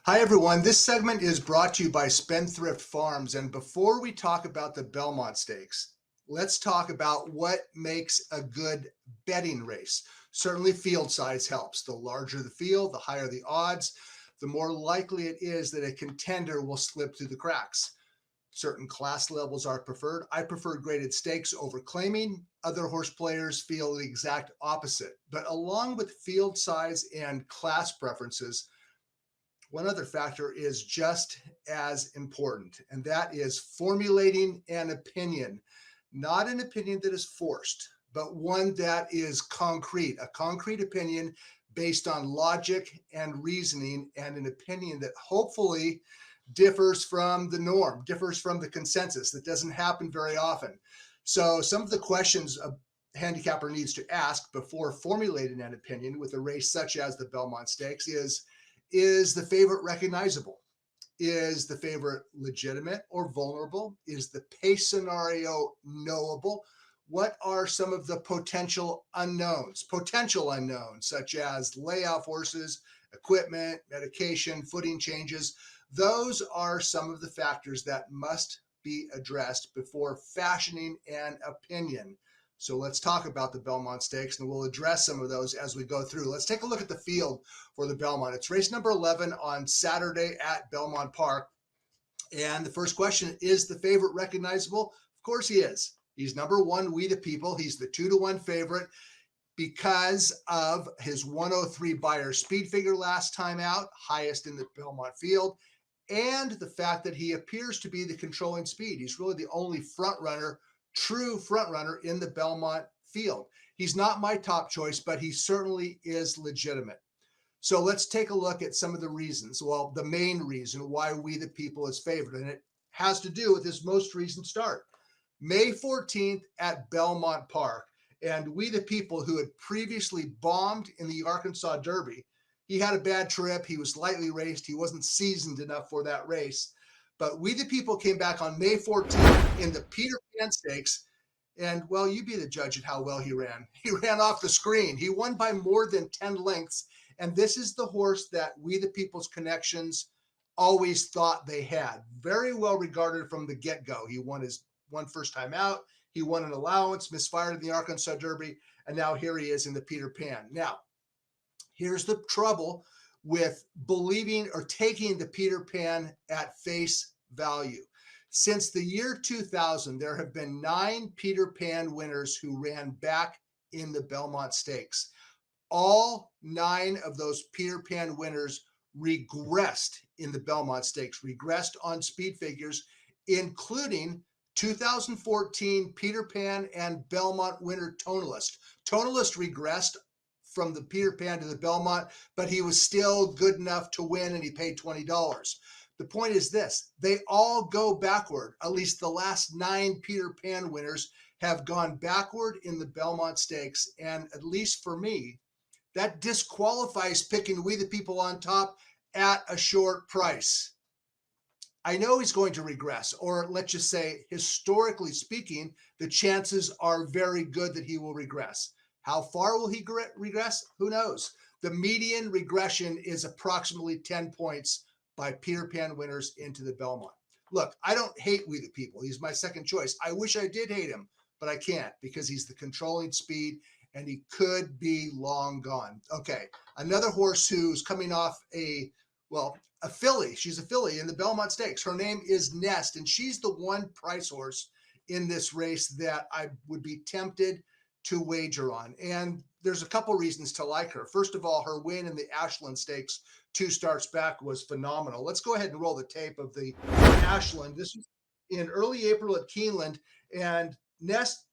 Hi, everyone. This segment is brought to you by Spendthrift Farms. And before we talk about the Belmont Stakes, let's talk about what makes a good betting race. Certainly, field size helps. The larger the field, the higher the odds, the more likely it is that a contender will slip through the cracks. Certain class levels are preferred. I prefer graded stakes over claiming. Other horse players feel the exact opposite. But along with field size and class preferences, one other factor is just as important, and that is formulating an opinion, not an opinion that is forced, but one that is concrete, a concrete opinion based on logic and reasoning, and an opinion that hopefully differs from the norm, differs from the consensus. That doesn't happen very often. So some of the questions a handicapper needs to ask before formulating an opinion with a race such as the Belmont Stakes is the favorite recognizable? Is the favorite legitimate or vulnerable? Is the pace scenario knowable? What are some of the potential unknowns, such as layoff horses, equipment, medication, footing changes? Those are some of the factors that must be addressed before fashioning an opinion. So let's talk about the Belmont Stakes, and we'll address some of those as we go through. Let's take a look at the field for the Belmont. It's race number 11 on Saturday at Belmont Park. And the first question, is the favorite recognizable? Of course he is. He's number one, We the People. He's the 2-1 favorite because of his 103 Beyer speed figure last time out, highest in the Belmont field, and the fact that he appears to be the controlling speed. He's really the only true front runner in the Belmont field. He's not my top choice, but he certainly is legitimate. So let's take a look at some of the reasons. Well, the main reason why We the People is favored, and it has to do with his most recent start. May 14th at Belmont Park, and We the People, who had previously bombed in the Arkansas Derby, he had a bad trip. He was lightly raced. He wasn't seasoned enough for that race. But We the People came back on May 14th in the Peter Pan Stakes. And, well, you be the judge at how well he ran. He ran off the screen. He won by more than 10 lengths. And this is the horse that We the People's connections always thought they had. Very well regarded from the get-go. He won first time out. He won an allowance, misfired in the Arkansas Derby. And now here he is in the Peter Pan. Now, here's the trouble with believing or taking the Peter Pan at face value. Since the year 2000, there have been 9 Peter Pan winners who ran back in the Belmont Stakes. All 9 of those Peter Pan winners regressed in the Belmont Stakes, regressed on speed figures, including 2014 Peter Pan and Belmont winner Tonalist. Tonalist regressed from the Peter Pan to the Belmont, but he was still good enough to win, and he paid $20. The point is this: they all go backward. At least the last 9 Peter Pan winners have gone backward in the Belmont Stakes. And at least for me, that disqualifies picking We the People on top at a short price. I know he's going to regress, or let's just say, historically speaking, the chances are very good that he will regress. How far will he regress? Who knows? The median regression is approximately 10 points by Peter Pan winners into the Belmont. Look, I don't hate We the People. He's my second choice. I wish I did hate him, but I can't because he's the controlling speed and he could be long gone. Okay, another horse who's coming off a filly. She's a filly in the Belmont Stakes. Her name is Nest, and she's the one price horse in this race that I would be tempted to wager on. And there's a couple reasons to like her. First of all, her win in the Ashland Stakes 2 starts back was phenomenal. Let's go ahead and roll the tape of the Ashland. This was in early April at Keeneland, and Nest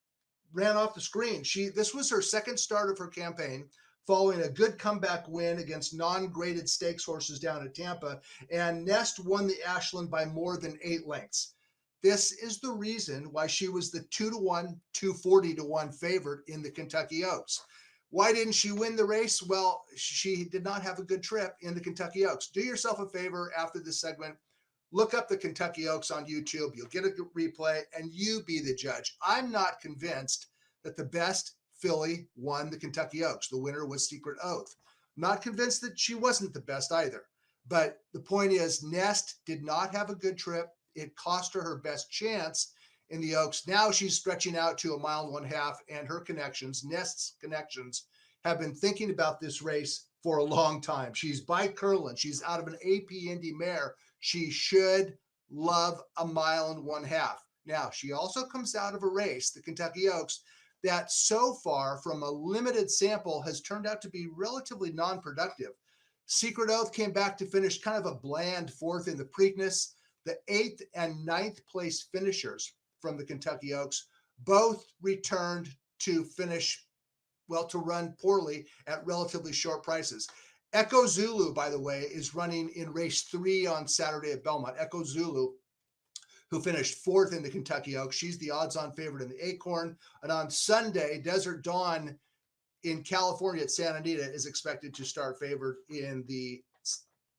ran off the screen. This was her second start of her campaign, following a good comeback win against non-graded stakes horses down at Tampa, and Nest won the Ashland by more than 8 lengths. This is the reason why she was the 2-1, 240-1 favorite in the Kentucky Oaks. Why didn't she win the race? Well, she did not have a good trip in the Kentucky Oaks. Do yourself a favor after this segment. Look up the Kentucky Oaks on YouTube. You'll get a replay, and you be the judge. I'm not convinced that the best filly won the Kentucky Oaks. The winner was Secret Oath. Not convinced that she wasn't the best either. But the point is, Nest did not have a good trip. It cost her best chance in the Oaks. Now she's stretching out to 1.5 miles, and her connections, Nest's connections, have been thinking about this race for a long time. She's by Curlin. She's out of an AP Indy mare. She should love 1.5 miles. Now, she also comes out of a race, the Kentucky Oaks, that so far from a limited sample has turned out to be relatively non-productive. Secret Oath came back to finish kind of a bland fourth in the Preakness. The 8th and 9th place finishers from the Kentucky Oaks both returned to finish, well, to run poorly at relatively short prices. Echo Zulu, by the way, is running in race 3 on Saturday at Belmont. Echo Zulu, who finished 4th in the Kentucky Oaks. She's the odds-on favorite in the Acorn. And on Sunday, Desert Dawn in California at Santa Anita is expected to start favored in the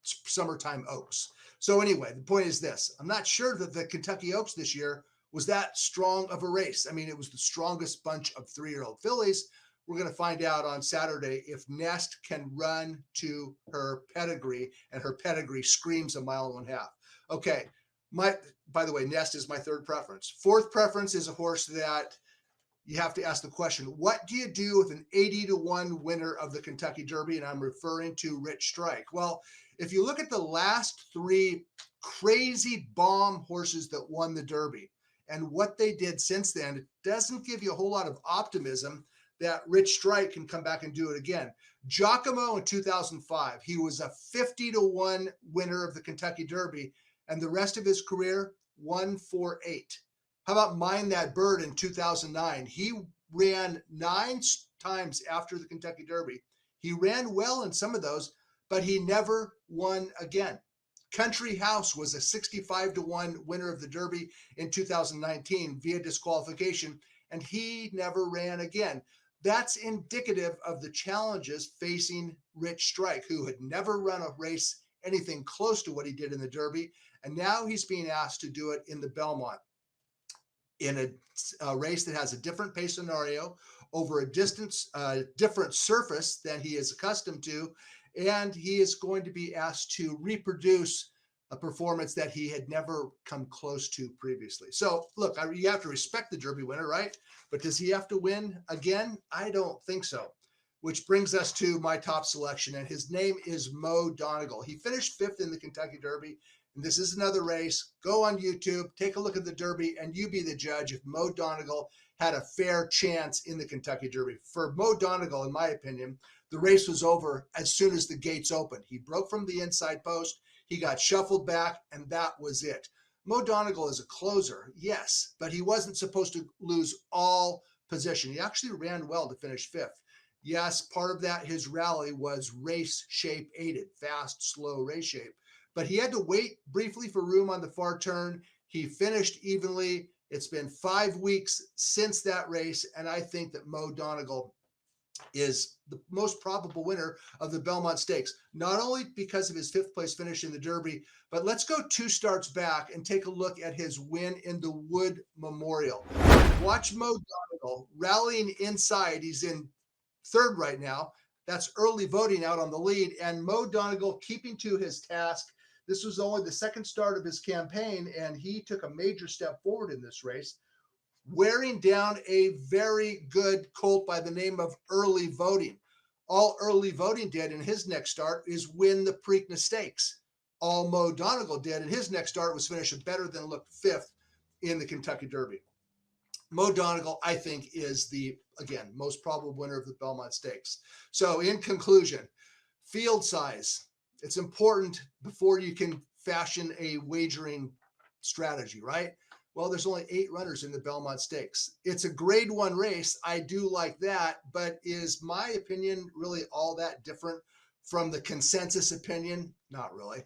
Summertime Oaks. So anyway, the point is this. I'm not sure that the Kentucky Oaks this year was that strong of a race. I mean, it was the strongest bunch of 3-year-old fillies. We're going to find out on Saturday if Nest can run to her pedigree, and her pedigree screams 1.5 miles. Okay. By the way, Nest is my third preference. Fourth preference is a horse that you have to ask the question, what do you do with an 80-1 winner of the Kentucky Derby? And I'm referring to Rich Strike. Well, if you look at the last 3 crazy bomb horses that won the Derby and what they did since then, it doesn't give you a whole lot of optimism that Rich Strike can come back and do it again. Giacomo in 2005, he was a 50-1 winner of the Kentucky Derby, and the rest of his career, 1-4-8. How about Mind That Bird in 2009? He ran 9 times after the Kentucky Derby. He ran well in some of those, but he never won again. Country House was a 65-1 winner of the Derby in 2019 via disqualification, and he never ran again. That's indicative of the challenges facing Rich Strike, who had never run a race anything close to what he did in the Derby, and now he's being asked to do it in the Belmont, in a race that has a different pace scenario over a different surface than he is accustomed to, and he is going to be asked to reproduce a performance that he had never come close to previously. So look, you have to respect the Derby winner, right? But does he have to win again? I don't think so. Which brings us to my top selection, and his name is Mo Donegal. He finished 5th in the Kentucky Derby, and this is another race. Go on YouTube, take a look at the Derby, and you be the judge if Mo Donegal had a fair chance in the Kentucky Derby. For Mo Donegal, in my opinion, the race was over as soon as the gates opened. He broke from the inside post, he got shuffled back, and that was it. Mo Donegal is a closer, yes, but he wasn't supposed to lose all position. He actually ran well to finish 5th. Yes, part of that, his rally was race shape aided, fast, slow race shape. But he had to wait briefly for room on the far turn. He finished evenly. It's been 5 weeks since that race, and I think that Mo Donegal is the most probable winner of the Belmont Stakes, not only because of his 5th place finish in the Derby, but let's go 2 starts back and take a look at his win in the Wood Memorial. Watch Mo Donegal rallying inside. He's in 3rd right now. That's early voting out on the lead, and Mo Donegal keeping to his task. This was only the 2nd start of his campaign, and he took a major step forward in this race, wearing down a very good colt by the name of Early Voting. All Early Voting did in his next start is win the Preakness Stakes. All Mo Donegal did in his next start was finish a better than looked 5th in the Kentucky Derby. Mo Donegal, I think, is the, again, most probable winner of the Belmont Stakes. So in conclusion, field size. It's important before you can fashion a wagering strategy, right? Well, there's only 8 runners in the Belmont Stakes. It's a grade 1 race. I do like that, but is my opinion really all that different from the consensus opinion? Not really.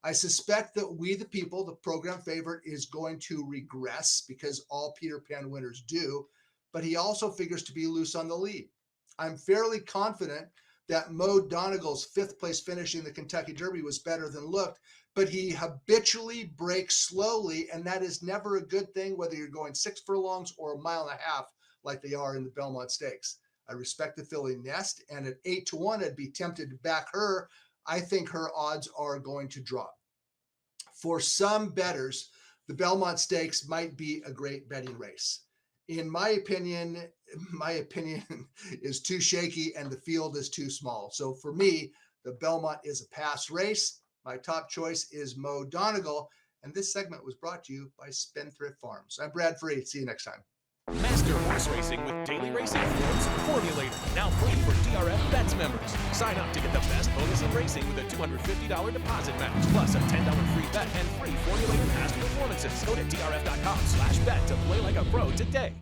I suspect that we, the people, the program favorite, is going to regress because all Peter Pan winners do, but he also figures to be loose on the lead. I'm fairly confident that Mo Donegal's 5th place finish in the Kentucky Derby was better than looked, but he habitually breaks slowly, and that is never a good thing, whether you're going 6 furlongs or 1.5 miles like they are in the Belmont Stakes. I respect the filly Nest, and at 8-1, I'd be tempted to back her. I think her odds are going to drop. For some bettors, the Belmont Stakes might be a great betting race. In my opinion is too shaky and the field is too small. So for me, the Belmont is a pass race. My top choice is Mo Donegal. And this segment was brought to you by Spendthrift Farms. I'm Brad Free. See you next time. Master horse racing with Daily Racing Form's Formulator, now free for DRF Bets members. Sign up to get the best bonus in racing with a $250 deposit match, plus a $10 free bet and free Formulator past performances. Go to drf.com/bet to play like a pro today.